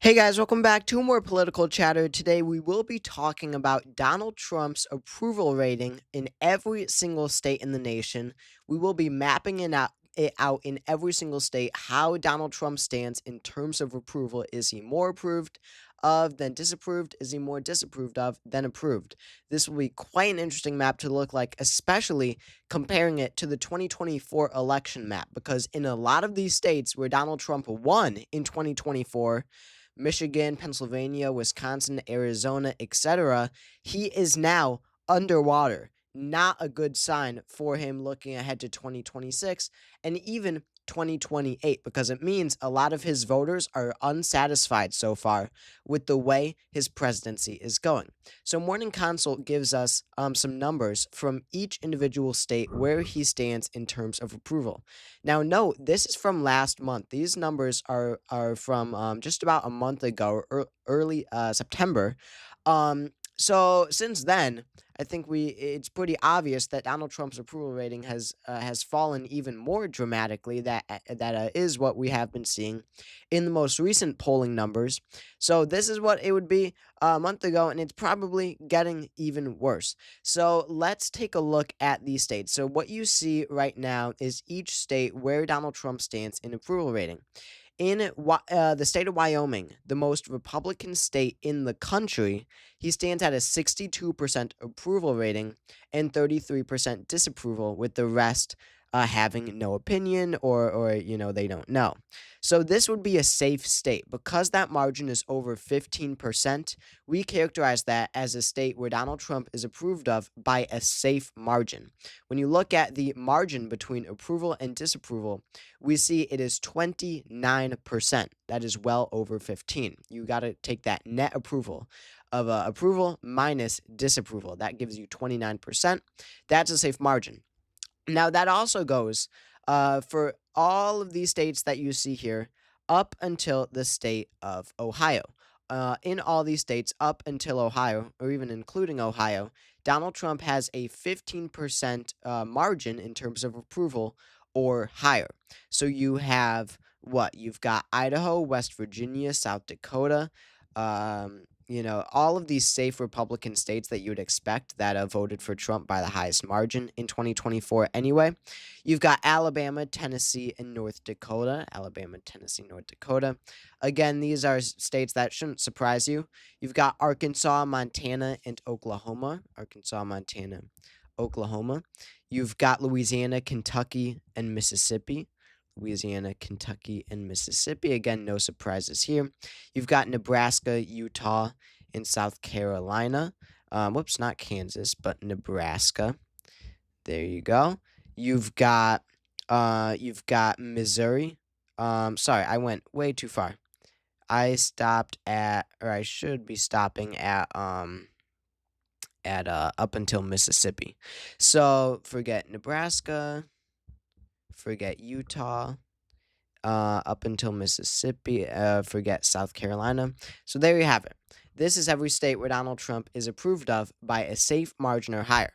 Hey guys, welcome back to more political chatter. Today we will be talking about Donald Trump's approval rating in every single state in the nation. We will be mapping it out in every single state how Donald Trump stands in terms of approval. Is he more approved of than disapproved? Is he more disapproved of than approved? This will be quite an interesting map to look like, especially comparing it to the 2024 election map, because in a lot of these states where Donald Trump won in 2024, Michigan, Pennsylvania, Wisconsin, Arizona, etc., he is now underwater. Not a good sign for him looking ahead to 2026 and even 2028, because it means a lot of his voters are unsatisfied so far with the way his presidency is going. So, Morning Consult gives us some numbers from each individual state where he stands in terms of approval. Now, note this is from last month. These numbers are from just about a month ago, or early September. So since then, I think it's pretty obvious that Donald Trump's approval rating has fallen even more dramatically. That is what we have been seeing in the most recent polling numbers. So this is what it would be a month ago, and it's probably getting even worse. So let's take a look at these states. So what you see right now is each state where Donald Trump stands in approval rating. In the state of Wyoming, the most Republican state in the country, he stands at a 62% approval rating and 33% disapproval, with the rest having no opinion or they don't know. So this would be a safe state. Because that margin is over 15%, we characterize that as a state where Donald Trump is approved of by a safe margin. When you look at the margin between approval and disapproval, we see it is 29%. That is well over 15. You got to take that net approval of approval minus disapproval. That gives you 29%. That's a safe margin. Now, that also goes for all of these states that you see here up until the state of Ohio. In all these states up until Ohio, or even including Ohio, Donald Trump has a 15% margin in terms of approval or higher. So you have what? You've got Idaho, West Virginia, South Dakota, all of these safe Republican states that you would expect that voted for Trump by the highest margin in 2024 anyway. You've got Alabama, Tennessee, and North Dakota. Alabama, Tennessee, North Dakota. Again, these are states that shouldn't surprise you. You've got Arkansas, Montana, and Oklahoma. Arkansas, Montana, Oklahoma. You've got Louisiana, Kentucky, and Mississippi. Louisiana, Kentucky, and Mississippi. Again, no surprises here. You've got Nebraska, Utah, and South Carolina. Whoops, not Kansas, but Nebraska. There you go. You've got Missouri. Sorry, I went way too far. I stopped at, or I should be stopping at up until Mississippi. So forget Nebraska. Forget Utah, up until Mississippi, forget South Carolina. So there you have it. This is every state where Donald Trump is approved of by a safe margin or higher.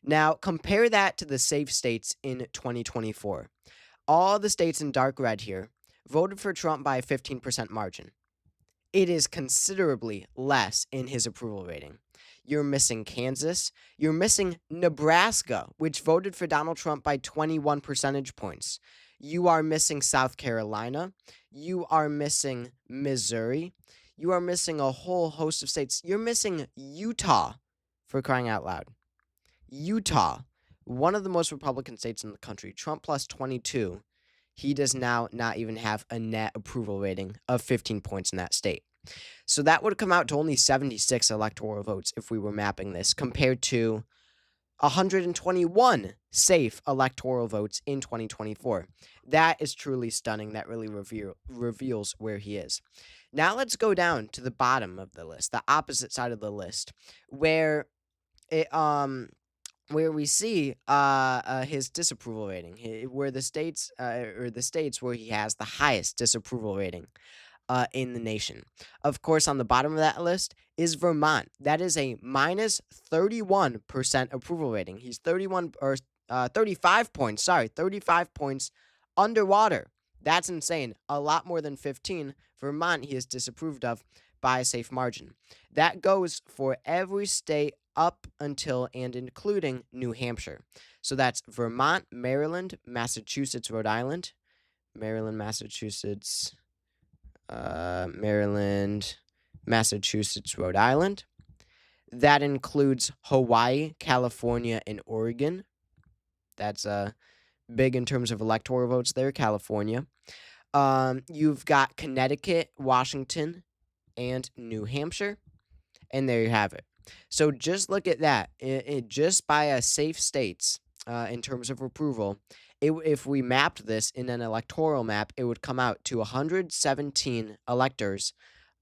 Now, compare that to the safe states in 2024. All the states in dark red here voted for Trump by a 15% margin. It is considerably less in his approval rating. You're missing Kansas. You're missing Nebraska, which voted for Donald Trump by 21 percentage points. You are missing South Carolina. You are missing Missouri. You are missing a whole host of states. You're missing Utah, for crying out loud. Utah, one of the most Republican states in the country, Trump plus 22. He does now not even have a net approval rating of 15 points in that state. So that would come out to only 76 electoral votes if we were mapping this, compared to 121 safe electoral votes in 2024. That is truly stunning. That really reveals where he is. Now let's go down to the bottom of the list, the opposite side of the list, where we see his disapproval rating, where the states where he has the highest disapproval rating in the nation. Of course, on the bottom of that list is Vermont. That is a minus 31% approval rating. He's 35 points underwater That's insane. A lot more than 15. Vermont, he is disapproved of by a safe margin. That goes for every state up until and including New Hampshire. So that's Vermont, Maryland, Massachusetts, Rhode Island, Maryland, Massachusetts, Maryland, Massachusetts, Rhode Island. That includes Hawaii, California, and Oregon. That's big in terms of electoral votes there, California. You've got Connecticut, Washington, and New Hampshire. And there you have it. So just look at that. Just by a safe states in terms of approval, if we mapped this in an electoral map, it would come out to 117 electors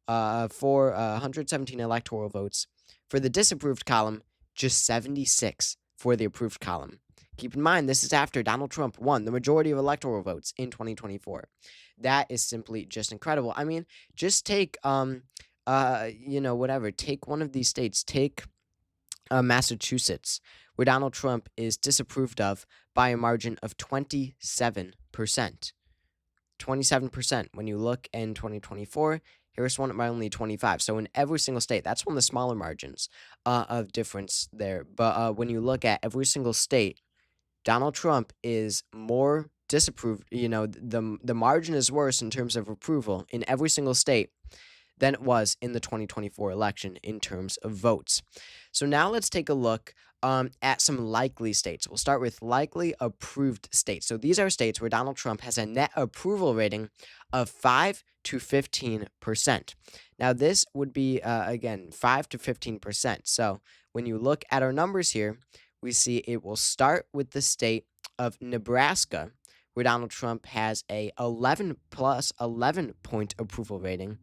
for 117 electoral votes. For the disapproved column, just 76 for the approved column. Keep in mind, this is after Donald Trump won the majority of electoral votes in 2024. That is simply just incredible. I mean, just take whatever. Take one of these states. Take Massachusetts, where Donald Trump is disapproved of by a margin of 27%. 27% when you look in 2024. Harris won it by only 25. So in every single state, that's one of the smaller margins of difference there. But when you look at every single state, Donald Trump is more disapproved. The margin is worse in terms of approval in every single state than it was in the 2024 election in terms of votes. So now let's take a look at some likely states. We'll start with likely approved states. So these are states where Donald Trump has a net approval rating of 5 to 15%. Now, this would be, again, 5 to 15%. So when you look at our numbers here, we see it will start with the state of Nebraska, where Donald Trump has a 11 plus 11 point approval rating,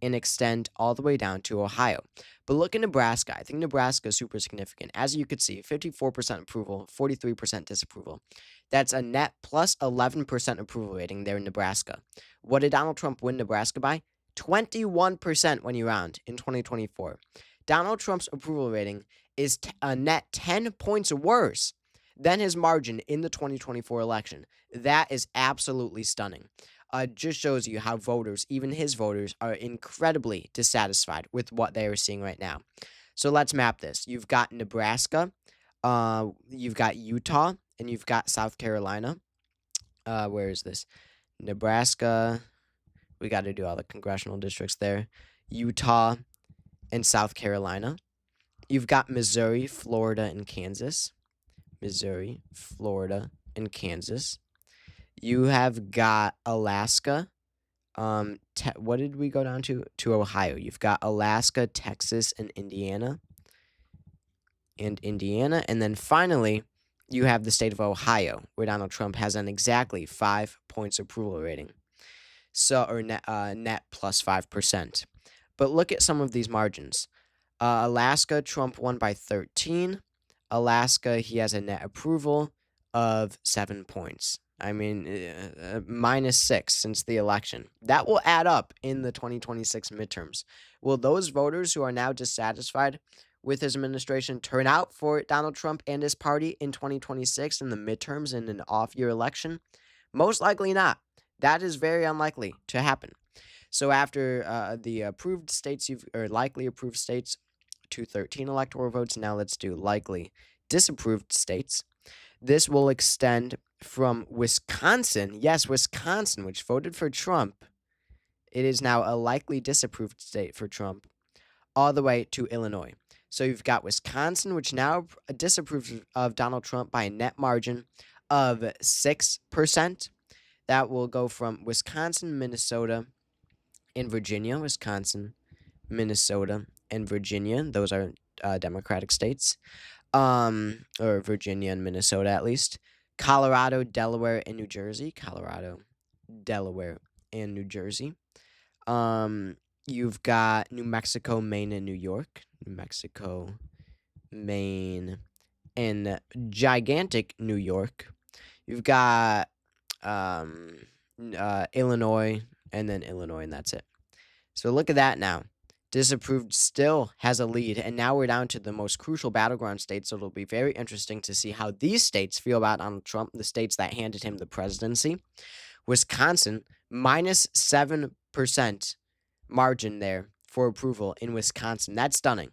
and extend all the way down to Ohio. But look at Nebraska. I think Nebraska is super significant. As you could see, 54% approval, 43% disapproval. That's a net plus 11% approval rating there in Nebraska. What did Donald Trump win Nebraska by? 21% when you round in 2024. Donald Trump's approval rating is a net 10 points worse than his margin in the 2024 election. That is absolutely stunning. Just shows you how voters, even his voters, are incredibly dissatisfied with what they are seeing right now. So let's map this. You've got Nebraska, you've got Utah, and you've got South Carolina. Where is this? Nebraska. We got to do all the congressional districts there. Utah and South Carolina. You've got Missouri, Florida, and Kansas. Missouri, Florida, and Kansas. You have got Alaska. What did we go down to? To Ohio. You've got Alaska, Texas, and Indiana. And then finally, you have the state of Ohio, where Donald Trump has an exactly 5 points approval rating. So, or net plus 5%. But look at some of these margins. Alaska, Trump won by 13. Alaska, he has a net approval of 7 points. I mean, -6 since the election. That will add up in the 2026 midterms. Will those voters who are now dissatisfied with his administration turn out for Donald Trump and his party in 2026 in the midterms in an off-year election? Most likely not. That is very unlikely to happen. So after the approved states, or likely approved states, 213 electoral votes. Now let's do likely disapproved states. This will extend from Wisconsin, yes, Wisconsin, which voted for Trump. It is now a likely disapproved state for Trump, all the way to Illinois. So you've got Wisconsin, which now disapproves of Donald Trump by a net margin of 6%. That will go from Wisconsin, Minnesota, and Virginia. Wisconsin, Minnesota, and Virginia. Those are Democratic states. Or Virginia and Minnesota at least. Colorado, Delaware, and New Jersey. Colorado, Delaware, and New Jersey. You've got New Mexico, Maine, and New York. New Mexico, Maine, and gigantic New York. You've got Illinois, and then Illinois, and that's it. So look at that now. Disapproved still has a lead, and now we're down to the most crucial battleground states, so it'll be very interesting to see how these states feel about Donald Trump, the states that handed him the presidency. Wisconsin, -7% margin there for approval in Wisconsin. That's stunning.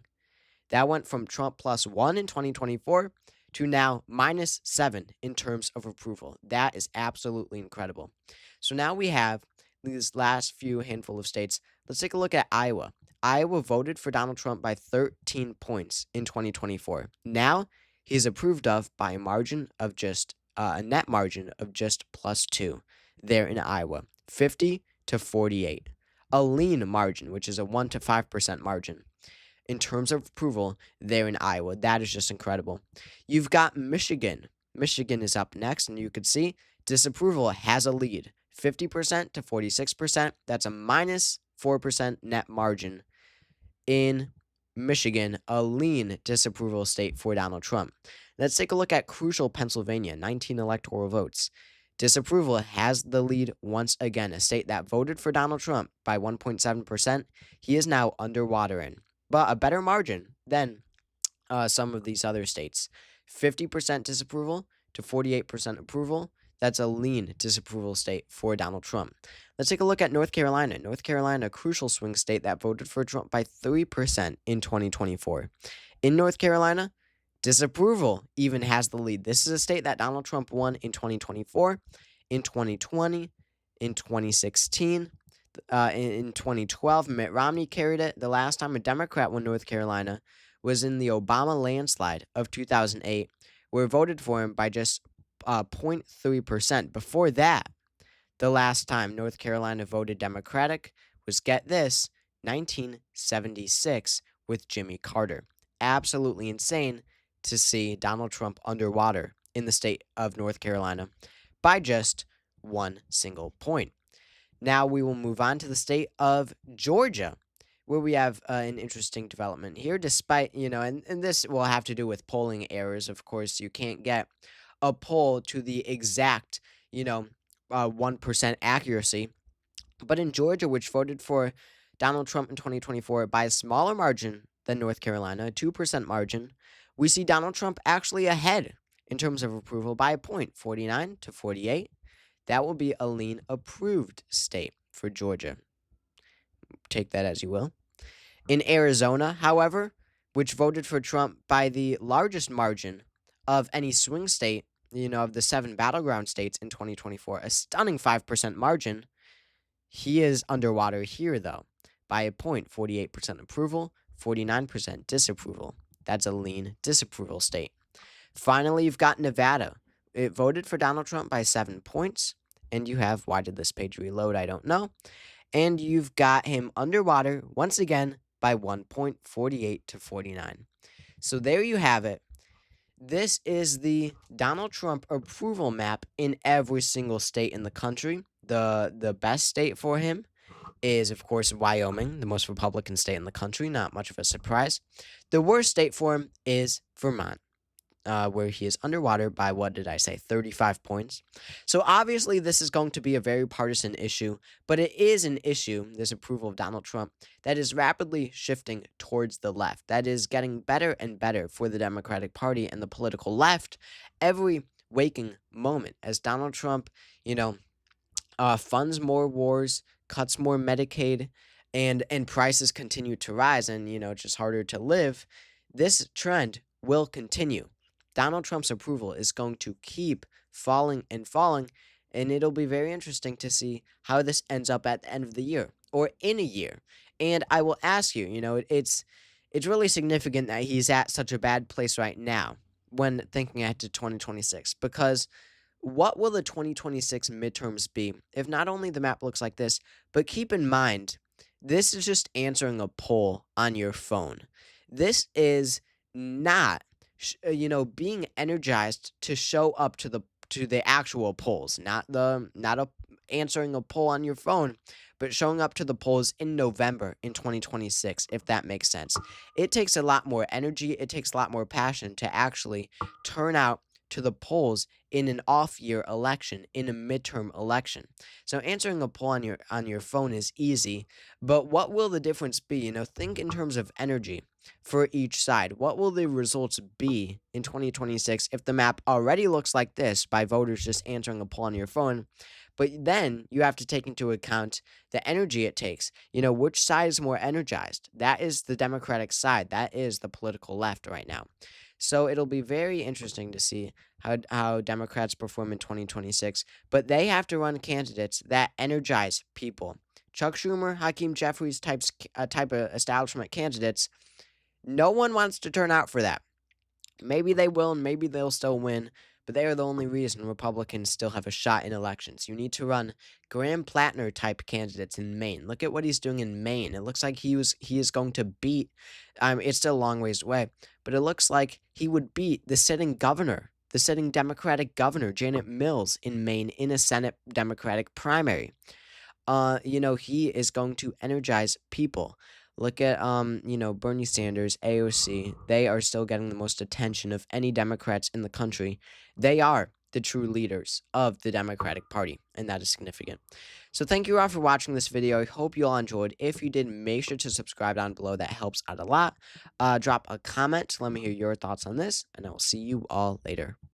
That went from Trump +1 in 2024 to now -7 in terms of approval. That is absolutely incredible. So now we have these last few handful of states. Let's take a look at Iowa. Iowa voted for Donald Trump by 13 points in 2024. Now he's approved of by a margin of just a net margin of just +2 there in Iowa, 50 to 48. A lean margin, which is a 1 to 5% margin in terms of approval there in Iowa. That is just incredible. You've got Michigan. Michigan is up next, and you could see disapproval has a lead, 50% to 46%. That's a -4% net margin in Michigan, a lean disapproval state for Donald Trump. Let's take a look at crucial Pennsylvania, 19 electoral votes. Disapproval has the lead once again, a state that voted for Donald Trump by 1.7%. He is now underwater in, but a better margin than some of these other states. 50% disapproval to 48% approval. That's a lean disapproval state for Donald Trump. Let's take a look at North Carolina. North Carolina, a crucial swing state that voted for Trump by 3% in 2024. In North Carolina, disapproval even has the lead. This is a state that Donald Trump won in 2024, in 2020, in 2016. In 2012, Mitt Romney carried it. The last time a Democrat won North Carolina was in the Obama landslide of 2008, where it voted for him by just 0.3%. Before that, the last time North Carolina voted Democratic was, get this, 1976 with Jimmy Carter. Absolutely insane to see Donald Trump underwater in the state of North Carolina by just one single point. Now we will move on to the state of Georgia, where we have an interesting development here, despite, and this will have to do with polling errors. Of course, you can't get a poll to the exact, 1% accuracy. But in Georgia, which voted for Donald Trump in 2024 by a smaller margin than North Carolina, a 2% margin, we see Donald Trump actually ahead in terms of approval by a point, 49 to 48. That will be a lean approved state for Georgia. Take that as you will. In Arizona, however, which voted for Trump by the largest margin of any swing state, of the 7 battleground states in 2024, a stunning 5% margin, he is underwater here, though, by a point, 48% approval, 49% disapproval. That's a lean disapproval state. Finally, you've got Nevada. It voted for Donald Trump by 7 points, and you have, why did this page reload? I don't know. And you've got him underwater, once again, by 1.48 to 49. So there you have it. This is the Donald Trump approval map in every single state in the country. The best state for him is, of course, Wyoming, the most Republican state in the country. Not much of a surprise. The worst state for him is Vermont, where he is underwater by, 35 points. So obviously this is going to be a very partisan issue, but it is an issue, this approval of Donald Trump, that is rapidly shifting towards the left. That is getting better and better for the Democratic Party and the political left every waking moment as Donald Trump, funds more wars, cuts more Medicaid, and prices continue to rise and, it's just harder to live. This trend will continue. Donald Trump's approval is going to keep falling and falling, and it'll be very interesting to see how this ends up at the end of the year or in a year. And I will ask you, it's really significant that he's at such a bad place right now when thinking ahead to 2026, because what will the 2026 midterms be if not only the map looks like this, but keep in mind, this is just answering a poll on your phone. This is not being energized to show up to the actual polls, not answering a poll on your phone, but showing up to the polls in November in 2026, if that makes sense. It takes a lot more energy, it takes a lot more passion to actually turn out to the polls in an off-year election, in a midterm election. So answering a poll on your phone is easy, but what will the difference be? Think in terms of energy for each side. What will the results be in 2026 if the map already looks like this by voters just answering a poll on your phone? But then you have to take into account the energy it takes. Which side is more energized? That is the Democratic side. That is the political left right now. So it'll be very interesting to see how Democrats perform in 2026. But they have to run candidates that energize people. Chuck Schumer, Hakeem Jeffries type of establishment candidates. No one wants to turn out for that. Maybe they will, and maybe they'll still win, but they are the only reason Republicans still have a shot in elections. You need to run Graham Plattner type candidates in Maine. Look at what he's doing in Maine. It looks like he is going to beat. It's still a long ways away, but it looks like he would beat the sitting governor, the sitting Democratic governor, Janet Mills, in Maine in a Senate Democratic primary. He is going to energize people. Look at, Bernie Sanders, AOC. They are still getting the most attention of any Democrats in the country. They are the true leaders of the Democratic Party, and that is significant. So thank you all for watching this video. I hope you all enjoyed. If you did, make sure to subscribe down below. That helps out a lot. Drop a comment. Let me hear your thoughts on this, and I will see you all later.